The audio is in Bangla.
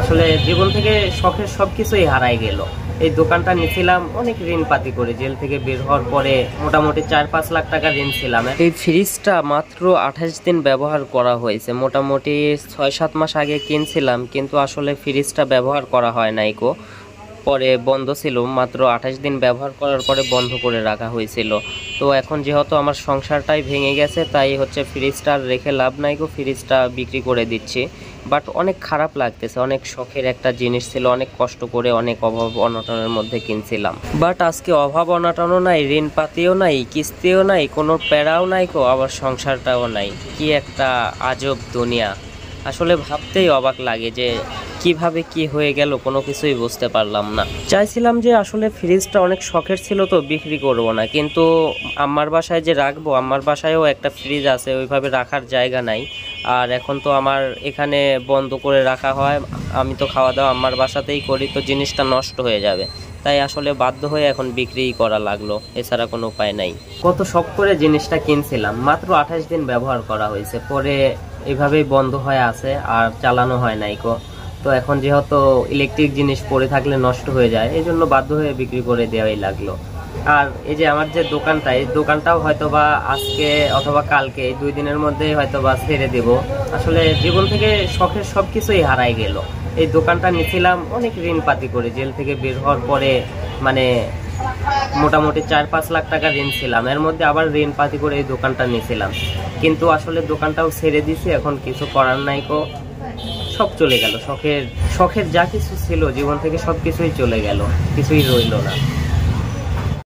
আসলে জীবন থেকে শখের সবকিছুই হারাই গেল। এই দোকানটা নিয়েছিলাম অনেক ঋণ পাতি করে, জেল থেকে বের হওয়ার পরে মোটামুটি 4-5 লাখ টাকা ঋণ ছিলাম। এই ফ্রিজটা মাত্র 28 দিন ব্যবহার করা হয়েছে, মোটামুটি 6-7 মাস আগে কিনছিলাম, কিন্তু আসলে ফ্রিজটা ব্যবহার করা হয় নাই গো। পরে বন্ধ ছিল, মাত্র 28 দিন ব্যবহার করার পরে বন্ধ করে রাখা হয়েছিল। তো এখন যেহেতু আমার সংসারটাই ভেঙে গেছে, তাই হচ্ছে ফ্রিজটা রেখে লাভ নাই গো, ফ্রিজটা বিক্রি করে দিচ্ছি। বাট অনেক খারাপ লাগতেছে, অনেক শখের একটা জিনিস ছিল, অনেক কষ্ট করে অনেক অভাব অনটনের মধ্যে কিনছিলাম। বাট আজকে অভাব অনটনও নাই, ঋণ পাতিও নাই, কিস্তিও নাই, কোনো প্যারাও নাই গো, আবার সংসারটাও নাই। কি একটা আজব দুনিয়া, আসলে ভাবতেই অবাক লাগে যে কিভাবে কি হয়ে গেল, কোনো কিছুই বুঝতে পারলাম না। চাইছিলাম যে আসলে ফ্রিজটা অনেক শখের ছিল তো বিক্রি করব না, কিন্তু আম্মার বাসায় যে রাখবো, আম্মার বাসায়ও একটা ফ্রিজ আছে, ওইভাবে রাখার জায়গা নাই। আর এখন তো আমার এখানে বন্ধ করে রাখা হয়, আমি তো খাওয়া দাওয়া আম্মার বাসাতেই করি, তো জিনিসটা নষ্ট হয়ে যাবে। তাই আসলে বাধ্য হয়ে এখন বিক্রিই করা লাগলো, এছাড়া কোনো উপায় নাই। কত শখ করে জিনিসটা কিনছিলাম, মাত্র 28 দিন ব্যবহার করা হয়েছে, পরে এভাবেই বন্ধ হয়ে আছে, আর চালানো হয় নাই কো। তো এখন যেহেতু ইলেকট্রিক জিনিস পড়ে থাকলে নষ্ট হয়ে যায়, এই জন্য বাধ্য হয়ে বিক্রি করে দেওয়াই লাগলো। আর এই যে আমার যে দোকানটা, এই দোকানটাও হয়তোবা আজকে অথবা কালকে, এই 2 দিনের মধ্যে হয়তোবা ছেড়ে দেব। আসলে জীবন থেকে শখের সবকিছুই হারাই গেল। এই দোকানটা নিয়েছিলাম অনেক ঋণ পাতি করে, জেল থেকে বের হওয়ার পরে মানে মোটামুটি 4-5 লাখ টাকা ঋণ ছিলাম, এর মধ্যে আবার ঋণ পাতি করে এই দোকানটা নিয়েছিলাম। কিন্তু আসলে দোকানটাও ছেড়ে দিছি, এখন কিছু করার নাই কো, সব চলে গেল। শখের যা কিছু ছিল জীবন থেকে সবকিছুই চলে গেল, কিছুই রইল না।